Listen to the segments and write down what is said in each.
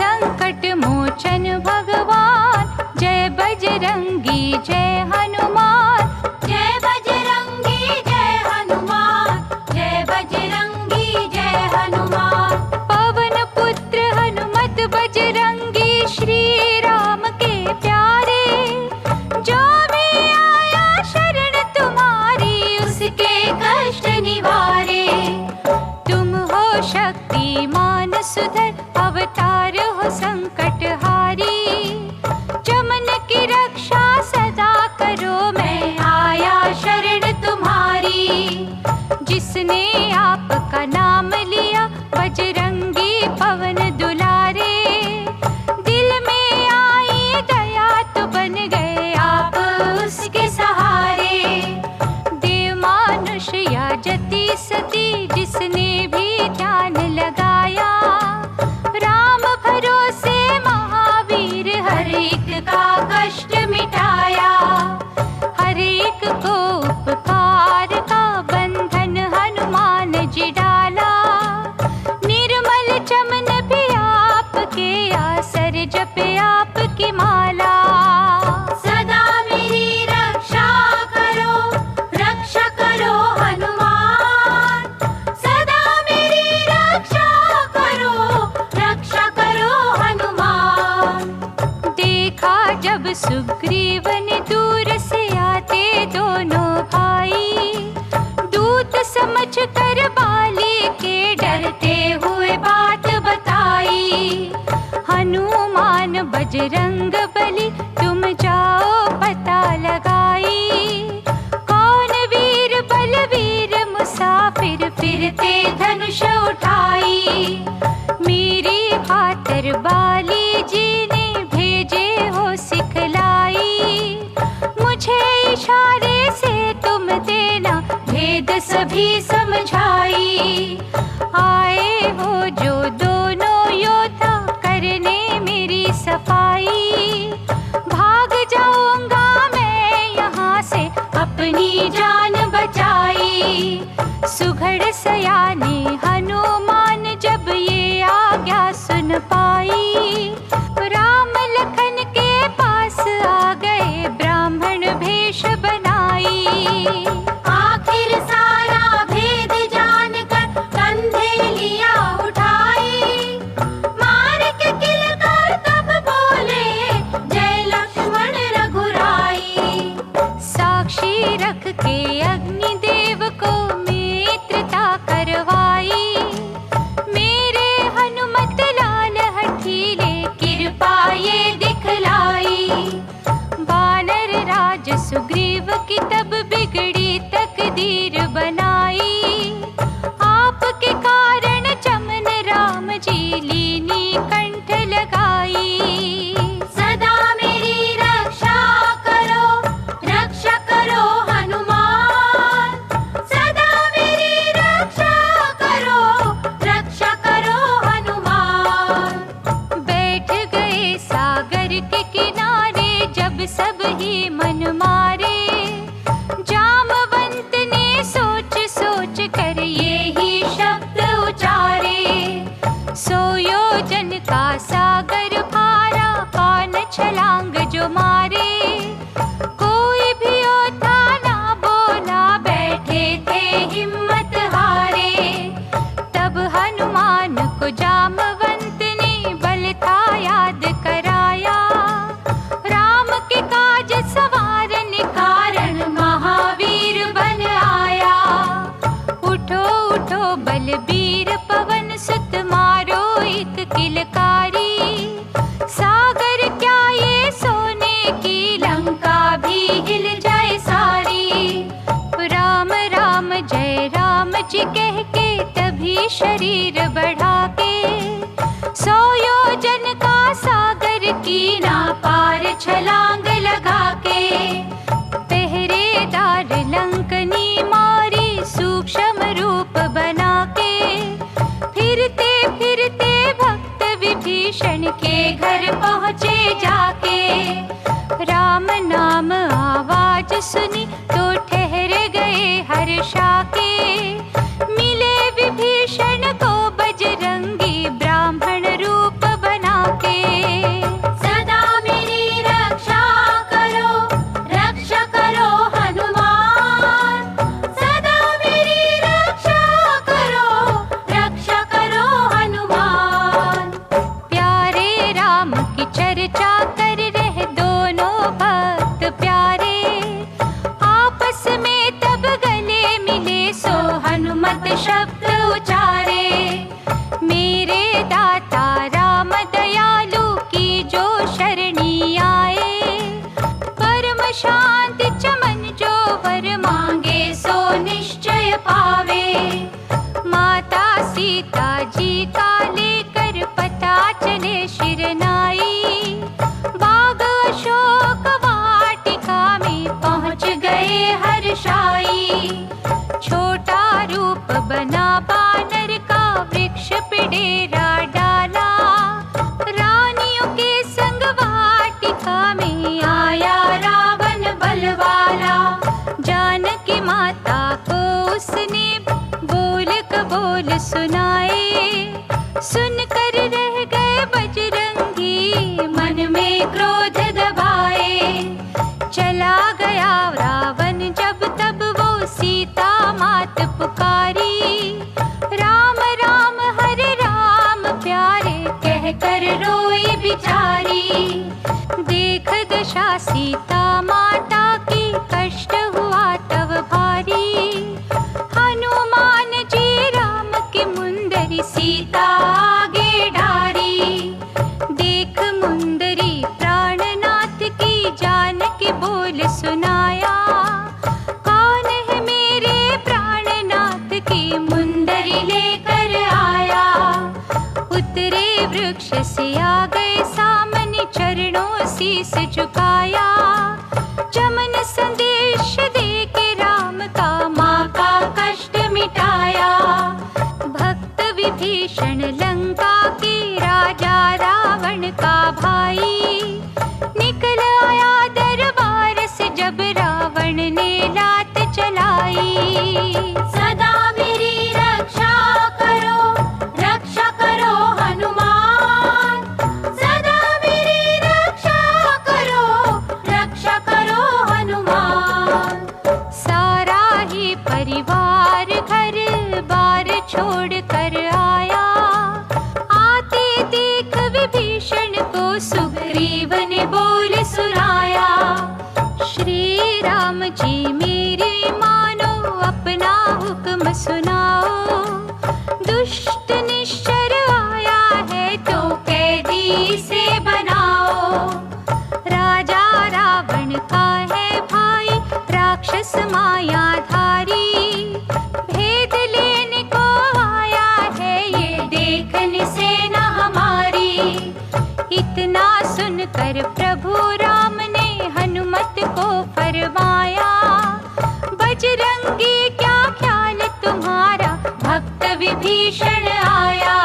संकट मोचन भगवान, जय बजरंगी जय हनुमान। जय बजरंगी जय हनुमान, जय बजरंगी जय हनुमान। पवन पुत्र हनुमत बजरंगी, श्री राम के प्यारे। जो भी आया शरण तुम्हारी, उसके कष्ट निवारे। तुम हो शक्तिमान सुधर, अवतार हो संकट हारी। चमन की रक्षा सदा करो, मैं आया शरण तुम्हारी। जिसने आपका नाम लिया, बजरंगी पवन दुलारे। दिल में आई दया तो बन गए आप उसके सहारे। देव मानुष या जति सती, जिसने भी ध्यान लगाया। राम भरोसे महावीर, हर एक का कष्ट मिटाया। हर एक को उपकार का बंधन हनुमान जी डाला। निर्मल चमन भी आपके आसर, जपे आपकी माला। सदा मेरी रक्षा करो हनुमान। सदा मेरी रक्षा करो हनुमान। देखा जब सुग्रीव ने दूर से आते दोनों भाई, दूत समझ कर बाली के डरते हुए बात बताई। हनुमान बजरंग बली, तुम जाओ पता लगाई। कौन वीर बलवीर मुसाफिर, फिरते धनुष उठाई। मेरी खातिर बाली जी ने भेजे हो सिखलाई। मुझे इशारे से तुम देना, भेद सभी समझाई। आए हो जो दोनों योद्धा, करने मेरी सफाई। भाग जाऊंगा मैं यहाँ से, अपनी जान बचाई। सुघड़ सयाने हनुमान, जब ये आज्ञा सुन पाई। राम लखन के पास आ गए, ब्राह्मण भेष बनाई। आखिर सारा भेद जानकर, कंधे लिया उठाई। मार के किलकार तब बोले, जय लक्ष्मण रघुराई। साक्षी रख के अग्निदेव को मित्रता करवाई। मेरे हनुमत लाल हठीले, कृपा ये दिखलाई। वानर राज सुग्रीव की तब बिगड़ी तकदीर बनाई। आपके कारण चमन राम जी लीनी कंठ लगाई। सदा मेरी रक्षा करो हनुमान। सदा मेरी रक्षा करो हनुमान। बैठ गए सागर के किनारे, जब सब ही मन मारे। जामवंत ने सोच सोच कर ये ही शब्द उचारे। 100 योजन का सागर भारा, कौन छलांग जो मारे। कोई भी योद्धा ना बोला, बैठे थे हिम्मत हारे। तब हनुमान को जामवंत ने बल था याद कराया। राम के काज सवारने कारण, महावीर बन आया। उठो उठो बलबीर पवन सुत, मारो एक किलकारी। सागर क्या ये सोने की, लंका भी हिल जाए सारी। राम राम जय राम जी कह के, तभी शरीर बढ़ा के। 100 योजन का सागर की ना पार, छलांग लगा के। पहरेदार लंकनी मारी, सूक्ष्म रूप बना के। फिरते फिरते भक्त विभीषण के घर पहुँचे जाके। राम नाम आवाज सुनी, तो ठहर गए हर्षा के। मिले विभीषण को बजरंगी, ब्राह्मण रूप बना शिरनाई। बाग अशोक वाटिका में पहुँच गए हर्षाई। छोटा रूप बना बानर का वृक्ष पे डेरा डाला। रानियों के संग वाटिका में आया रावण बलवाला। जानकी माता को उसने बोल कबोल सुनाए। सुनकर रह गए बजरंगी मन में क्रोध दबाए। चला गया रावण जब तब वो सीता मात पुकारी। राम राम हरे राम प्यारे कहकर रोई बिचारी। देख दशा सीता माता की कष्ट हुआ तब भारी। हनुमान जी राम की मुंदरी सीता आगे डारी। देख मुंदरी प्राणनाथ की जानकी बोल सुनाया। कौन है मेरे प्राणनाथ की मुंदरी लेकर आया। उतरे वृक्ष से आ गए सामने चरणों शीस झुकाया। चमन संदेश दे के राम का माँ का कष्ट मिटाया। भक्त विभीषण लंका के राजा रावण का भाई। निकल आया दरबार से जब रावण ने लात चलाई। सदा मेरी रक्षा करो हनुमान। सदा मेरी रक्षा करो हनुमान। सारा ही परिवार घर बार छोड़ कर आया। आते देख विभीषण को सुग्रीव ने बोल सुनाया। श्री राम जी मेरी मानो अपना हुक्म सुनाओ। दुष्ट निश्चर आया है तो कैदी से बनाओ। राजा रावण का है भाई राक्षस मायाधारी। भेद लेने को आया है ये देखने से न हमारी। इतना सुनकर प्रभु राम ने हनुमत को फरमाया। बजरंगी क्या ख्याल तुम्हारा भक्त विभीषण आया।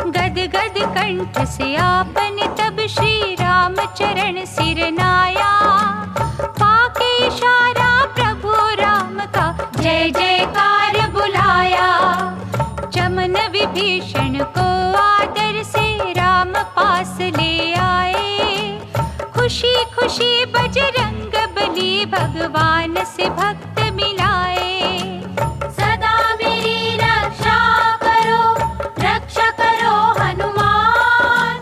गद गद कंठ से आपने तब श्री राम चरण सिर नाया। पाके इशारा प्रभु राम का जय जयकार बुलाया। चमन विभीषण को आदर से राम पास ले आए। खुशी खुशी बजरंग बली भगवान से भक्त मिलाए। सदा मेरी रक्षा करो हनुमान।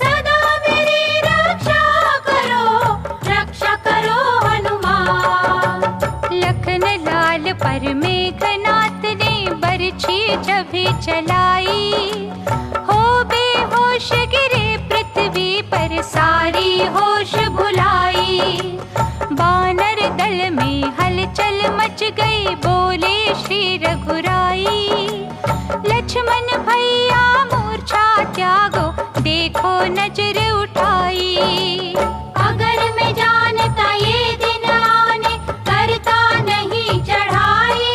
सदा मेरी रक्षा करो हनुमान। लखन लाल पर मेघनाथ ने बरछी जब चलाई। हो बेहोश गिरे पृथ्वी पर सारी होश भुलाई। बानर दल में हलचल मच गई बोले श्री रघुराई। लक्ष्मण भैया मूर्छा त्यागो देखो नजर उठाई। अगर मैं जानता ये दिन आने करता नहीं चढ़ाई।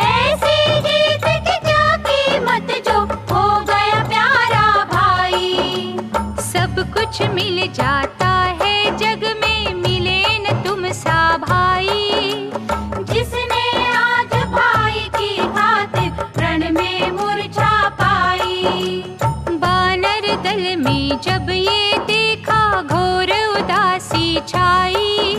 ऐसी जीत की क्या कीमत जो हो गया प्यारा भाई। सब कुछ मिल जाता है जग में मिले न तुम सा भाई। जिसने आज भाई की खातिर रण में मूर्छा पाई। बानर दल में जब ये देखा घोर उदासी छाई।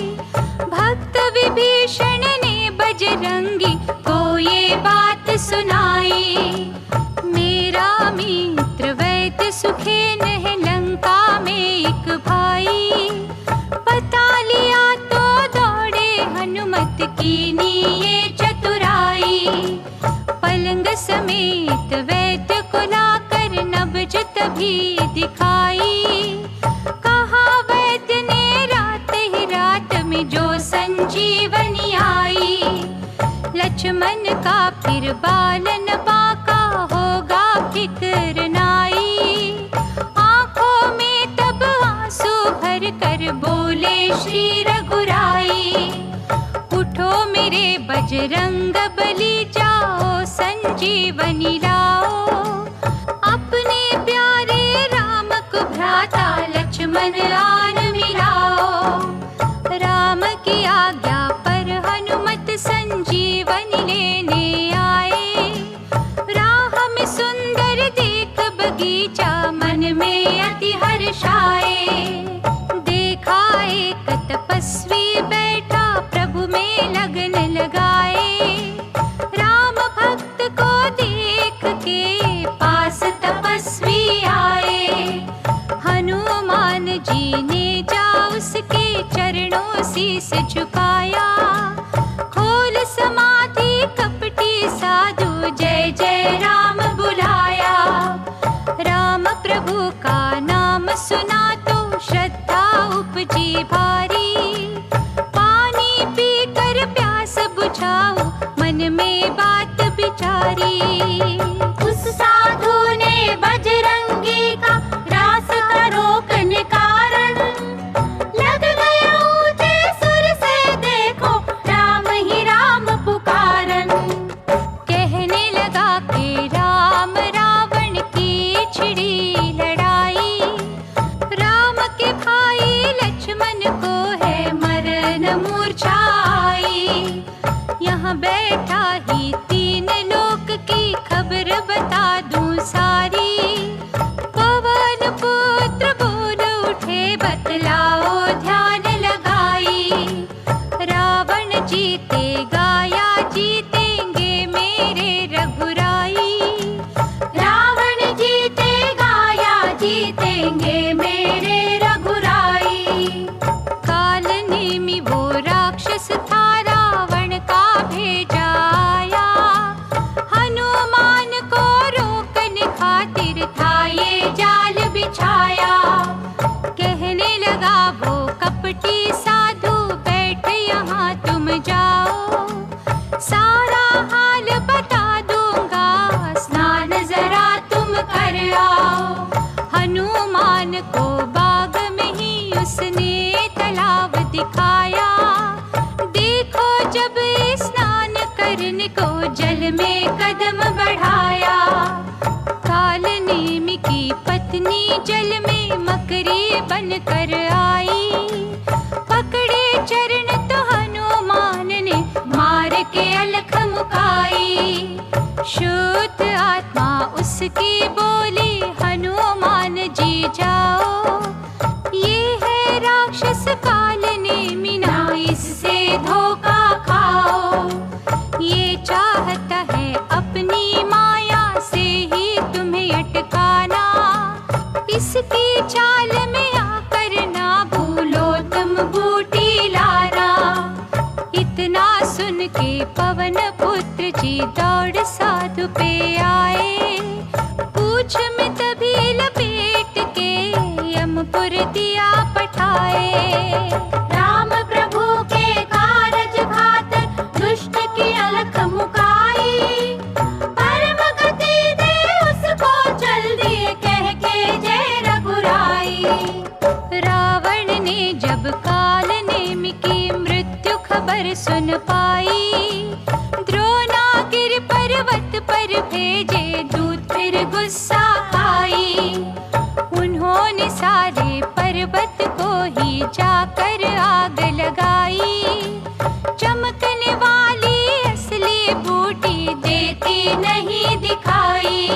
भक्त विभीषण ने बजरंगी को ये बात सुनाई। मेरा मित्र वैद्य सुखेन है लंका में एक भाई। पता लिया तो दौड़े हनुमत कीनी ये चतुराई। पलंग समेत वैद्य को लाकर नब्ज तभी दिखाई। कहा वैद्य ने रात ही रात में जो संजीवनी आई। लक्ष्मण का फिर बालन बाका होगा फिक्र नाई। कर बोले श्री रघुराई। उठो मेरे बजरंग बली, जाओ संजीवनी लाओ। अपने प्यारे राम को भ्राता लक्ष्मण आन मिलाओ। राम की आज्ञा पर हनुमत संजीवनी लेने आए। राह में सुंदर देख बगीचा, मन में अति हर्षाए। देखा एक तपस्वी बैठा, प्रभु में लगन लगाए। राम भक्त को देख के पास तपस्वी आए। हनुमान जी ने जा उसके चरणों शीस झुकाया। खोल समाधि कपटी साधु, जय जय राम बुलाया। राम प्रभु का नाम सुना तो श्रद्धा उपजी भारी। पानी पीकर प्यास बुझाओ, मन में बात विचारी। उस साधु ने बजरंगी का रास्ता रोकने कारण, लग गया ऊंचे सुर से देखो राम ही राम पुकारन। कहने लगा कि राम रावण की छिड़ी लड़ाई। राम के भाई लक्ष्मण को है मरण मूर्छाई। यहाँ बैठा ही तीन लोक की खबर बता दूं सारी। पवन पुत्र बोल उठे, बतलाओ ध्यान लगाई। रावण जीतेगा या जीतेंगे मेरे रघुराई। रावण जीतेगा या जीतेंगे मेरे रघुराई। काल नेमी वो राक्षस था, रावण का भेजा आया। हनुमान को रोकने खातिर था ये जाल बिछाया। कहने लगा वो कपटी साधु, बैठ यहाँ तुम जाओ। सारा हाल बता दूंगा, स्नान जरा तुम कर आओ। हनुमान को बाग में ही उसने तालाब दिखाया। देखो जब स्नान करने को जल में कदम बढ़ाया। काल नेमी की पत्नी जल में मकरी बनकर आई। पकड़े चरण तो हनुमान ने मार के अलख मुकाई। शुद्ध आत्मा उसकी बोली, हनुमान जी जाओ। ये है राक्षस काल नेमी, ना इससे धोखा खाओ। ये चाहता है अपनी माया से ही तुम्हें अटकाना। इसकी चाल में आकर ना भूलो तुम बूटी लाना। इतना सुन के पवन पुत्र जी दौड़ साधु पे आए। पूछ में तभी लपेट के यमपुर दिया पठाए। राम प्रभु के कारज खातर दुष्ट की अलख मुकाई। परम गति दे उसको जल्दी, कह के जय रघुराई। रावण ने जब काल नेमी की मृत्यु खबर सुन पाई। द्रोणागिरि पर्वत पर भेजे दूत, फिर गुस्सा आई। उन्होंने सारे पर्वत को ही जाकर आग लगाई। चमकने वाली असली बूटी देती नहीं दिखाई।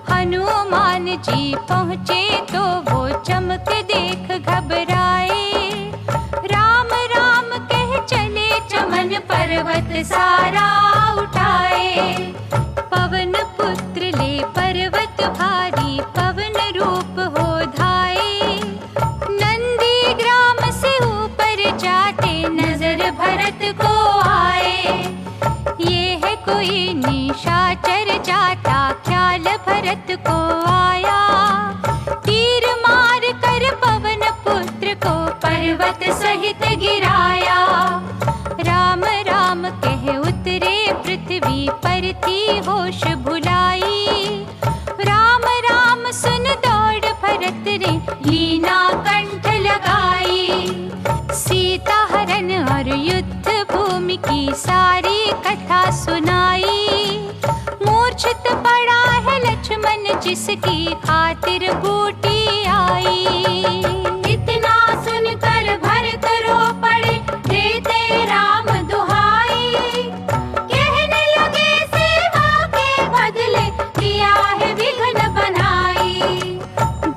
हनुमान जी पहुँचे तो वो चमक देख घबराए। राम राम कह चले चमन पर्वत सारा उठाए। पवन पुत्र ले पर्वत भारी, पवन रूप हो धाये। नंदी ग्राम से ऊपर जाते नजर भरत को आए। ये है कोई निशाचर जाता, ख्याल भरत को आया। तीर मार कर पवन पुत्र को पर्वत सहित गिराया। राम राम कह उतरे पृथ्वी पर थी होश भुलाई। राम राम सुन दौड़ भरत ने लीना कंठ लगाई। जिसकी खातिर बूटी आई। इतना सुनकर भरत रो पड़े, देते राम दुहाई। कहने लगे सेवा के बदले किया है विघ्न बनाई।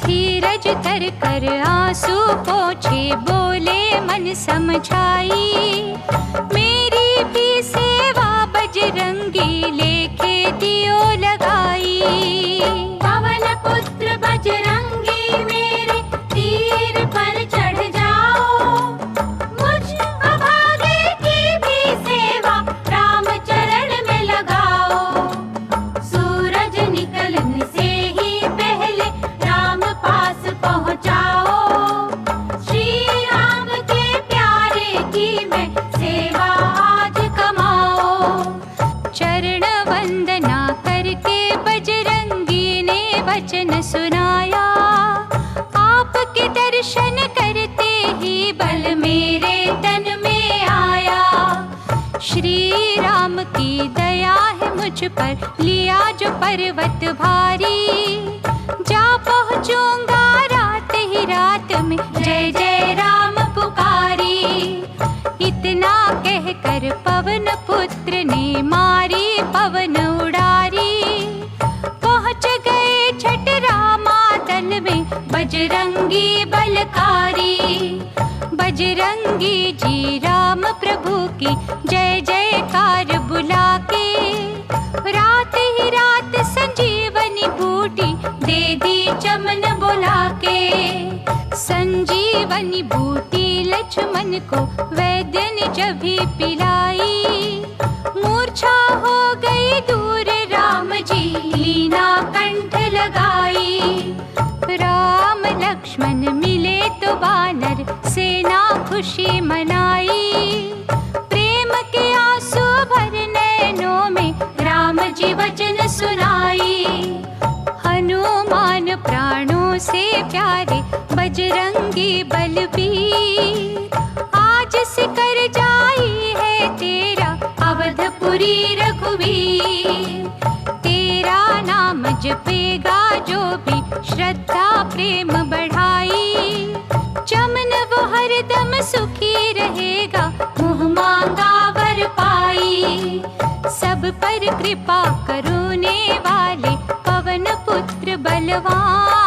धीरज धर कर आंसू पोंछे, बोले मन समझाई। मेरी भी सेवा बजरंगी लेखे दियो लगाई। पवन पुत्र बजरंगी मेरे, तीर पर चढ़ जाओ। मुझ अभागे की भी सेवा राम चरण में लगाओ। सूरज निकलने से ही पहले राम पास पहुँचाओ। श्री राम के प्यारे की मैं सेवा आज कमाओ। चरण वंदना करके बजरंगी ने वचन सुनाया। आपके दर्शन करते ही बल मेरे तन में आया। श्री राम की दया है मुझ पर, लिया जो पर्वत भारी। जा पहुँचूंगा रात ही रात में, जय जय राम पुकारी। इतना कहकर पवन पुत्र ने मारी पवन उड़ारी। पहुँच गए छठ रामा दल में, बजरंगी बलकारी। बजरंगी जी राम प्रभु की जय जयकार बुला के, रात ही रात संजीवनी बूटी दे दी चमन बुला के। संजीवनी बूटी लक्ष्मण को वैद्य ने जब भी पिलाई। मूर्छा हो गई दूर राम जी, लीना कंठ लगाई। राम लक्ष्मण मिले तो वानर सेना खुशी मनाई। प्रेम के आंसू भर नैनों में राम जी वचन सुनाई। हनुमान प्राणों से प्यारे, बजरंगी बलबीर। आज सिकर जाई है तेरा अवधपुरी रघुवीर। तेरा नाम जपेगा जो भी श्रद्धा प्रेम बढ़ाई। चमन वो हरदम सुखी रहेगा, मुँह मांगा वर पाई। सब पर कृपा करुणे वाले, पवन पुत्र बलवान।